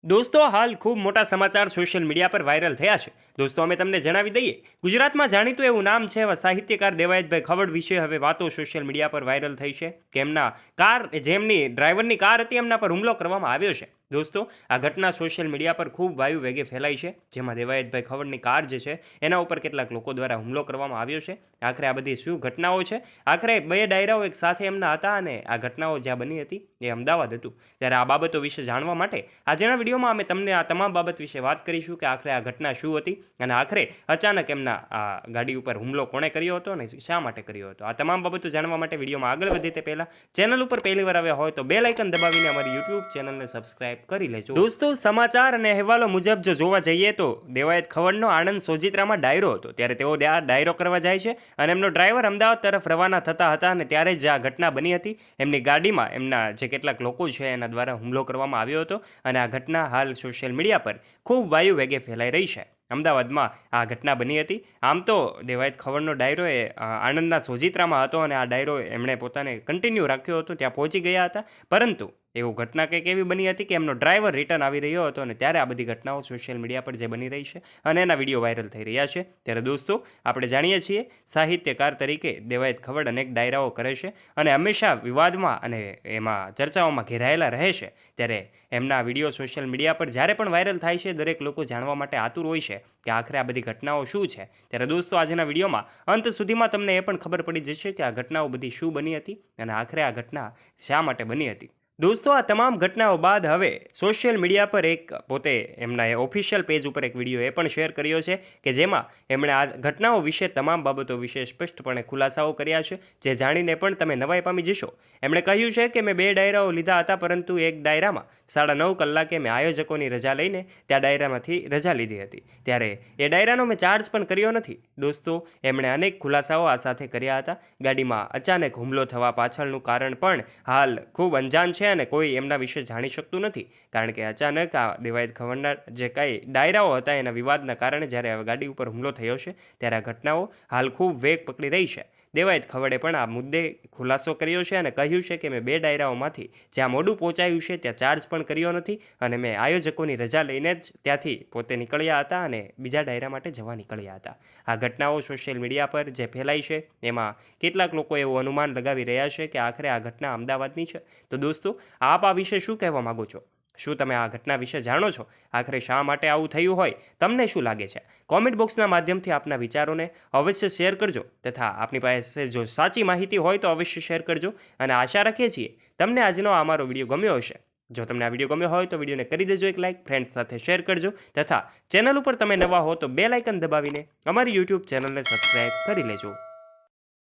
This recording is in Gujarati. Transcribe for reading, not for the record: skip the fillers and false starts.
દોસ્તો હાલ ખૂબ મોટા સમાચાર સોશિયલ મીડિયા પર વાયરલ થયા છે. દોસ્તો અમે તમને જણાવી દઈએ, ગુજરાતમાં જાણીતું એવું નામ છે એવા સાહિત્યકાર દેવાયતભાઈ ખવડ વિશે હવે વાતો સોશિયલ મીડિયા પર વાયરલ થઈ છે કે એમના જેમની ડ્રાઈવરની કાર હતી એમના પર હુમલો કરવામાં આવ્યો છે. દોસ્તો આ ઘટના સોશિયલ મીડિયા પર ખૂબ વાયુ વેગે ફેલાઈ છે, જેમાં દેવાયતભાઈ ખવડની કાર જે છે એના ઉપર કેટલાક લોકો દ્વારા હુમલો કરવામાં આવ્યો છે. આખરે આ બધી શું ઘટનાઓ છે? આખરે બે ડાયરાઓ એક સાથે એમના હતા અને આ ઘટનાઓ જ્યાં બની હતી એ અમદાવાદ હતું. ત્યારે આ બાબતો વિશે જાણવા માટે આજના વિડીયોમાં અમે તમને આ તમામ બાબત વિશે વાત કરીશું કે આખરે આ ઘટના શું હતી અને આખરે અચાનક એમના આ ગાડી ઉપર હુમલો કોણે કર્યો હતો અને શા માટે કર્યો હતો. આ તમામ બાબતો જાણવા માટે વિડીયોમાં આગળ વધે તે પહેલાં ચેનલ ઉપર પહેલીવાર આવ્યા હોય તો બેલ આઇકન દબાવીને અમારી યુટ્યુબ ચેનલને સબસ્ક્રાઇબ કરી લેજો. દોસ્તો સમાચાર અને અહેવાલો મુજબ જો જોવા જઈએ તો દેવાયત ખવડનો આણંદ સોજિત્રામાં ડાયરો હતો. ત્યારે તેઓ ડાયરો કરવા જાય છે અને એમનો ડ્રાઈવર અમદાવાદ તરફ રવાના થતા હતા અને ત્યારે જ આ ઘટના બની હતી. એમની ગાડીમાં એમના જે કેટલાક લોકો છે એના દ્વારા હુમલો કરવામાં આવ્યો હતો અને આ ઘટના હાલ સોશિયલ મીડિયા પર ખૂબ વાયુ વેગે ફેલાઈ રહી છે. અમદાવાદમાં આ ઘટના બની હતી. આમ તો દેવાયત ખવડનો ડાયરો એ આણંદના સોજિત્રામાં હતો અને આ ડાયરો એમણે પોતાને કન્ટિન્યુ રાખ્યો હતો, ત્યાં પહોંચી ગયા હતા. પરંતુ એવું ઘટના કંઈક એવી બની હતી કે એમનો ડ્રાઈવર રિટર્ન આવી રહ્યો હતો અને ત્યારે આ બધી ઘટનાઓ સોશિયલ મીડિયા પર જે બની રહી છે અને એના વિડીયો વાયરલ થઈ રહ્યા છે. ત્યારે દોસ્તો આપણે જાણીએ છીએ સાહિત્યકાર તરીકે દેવાયત ખવડ અનેક ડાયરાઓ કરે છે અને હંમેશા વિવાદમાં અને એમાં ચર્ચાઓમાં ઘેરાયેલા રહે છે. ત્યારે એમના વિડીયો સોશિયલ મીડિયા પર જ્યારે પણ વાયરલ થાય છે દરેક લોકો જાણવા માટે આતુર હોય છે કે આખરે આ બધી ઘટનાઓ શું છે. ત્યારે દોસ્તો આજના વિડીયોમાં અંત સુધીમાં તમને એ પણ ખબર પડી જશે કે આ ઘટનાઓ બધી શું બની હતી અને આખરે આ ઘટના શા માટે બની હતી. દોસ્તો આ તમામ ઘટનાઓ બાદ હવે સોશિયલ મીડિયા પર એક પોતે એમના ઓફિશિયલ પેજ ઉપર એક વિડીયો એ પણ શેર કર્યો છે કે જેમાં એમણે આ ઘટનાઓ વિશે તમામ બાબતો વિશે સ્પષ્ટપણે ખુલાસાઓ કર્યા છે, જે જાણીને પણ તમે નવાઈ પામી જશો. એમણે કહ્યું છે કે મેં 2 ડાયરાઓ લીધા હતા, પરંતુ એક ડાયરામાં 9:30 કલાકે મેં આયોજકોની રજા લઈને ત્યાં ડાયરામાંથી રજા લીધી હતી. ત્યારે એ ડાયરાનો મેં ચાર્જ પણ કર્યો નથી. દોસ્તો એમણે અનેક ખુલાસાઓ આ સાથે કર્યા હતા. ગાડીમાં અચાનક હુમલો થવા પાછળનું કારણ પણ હાલ ખૂબ અંજાન છે અને કોઈ એમના વિશે જાણી શકતું નથી, કારણ કે અચાનક આ દેવાયત ખવડના જે કાંઈ ડાયરાઓ હતા એના વિવાદના કારણે જ્યારે ગાડી ઉપર હુમલો થયો છે ત્યારે આ ઘટનાઓ હાલ ખૂબ વેગ પકડી રહી છે. દેવાયત ખવડે પણ આ મુદ્દે ખુલાસો કર્યો છે અને કહ્યું છે કે મેં 2 ડાયરાઓમાંથી જ્યાં મોડું પહોંચાયું છે ત્યાં ચાર્જ પણ કર્યો નથી અને મેં આયોજકોની રજા લઈને જ ત્યાંથી પોતે નીકળ્યા હતા અને બીજા ડાયરા માટે જવા નીકળ્યા હતા. આ ઘટનાઓ સોશિયલ મીડિયા પર જે ફેલાઈ છે એમાં કેટલાક લોકો એવું અનુમાન લગાવી રહ્યા છે કે આખરે આ ઘટના અમદાવાદની છે. તો દોસ્તો આપ આ વિશે શું કહેવા માગો છો? શું તમે આ ઘટના વિશે જાણો છો? આખરે શા માટે આવું થયું હોય તમને શું લાગે છે? કોમેન્ટ બોક્સના માધ્યમથી આપના વિચારોને અવશ્ય શેર કરજો તથા આપની પાસે જો સાચી માહિતી હોય તો અવશ્ય શેર કરજો અને આશા રાખીએ છીએ તમને આજનો અમારો વિડીયો ગમ્યો હશે. જો તમને આ વિડીયો ગમ્યો હોય તો વિડીયોને કરી દેજો એક લાઇક, ફ્રેન્ડ્સ સાથે શેર કરજો તથા ચેનલ ઉપર તમે નવા હો તો બેલ આઇકન દબાવીને અમારી યુટ્યુબ ચેનલને સબસ્ક્રાઈબ કરી લેજો.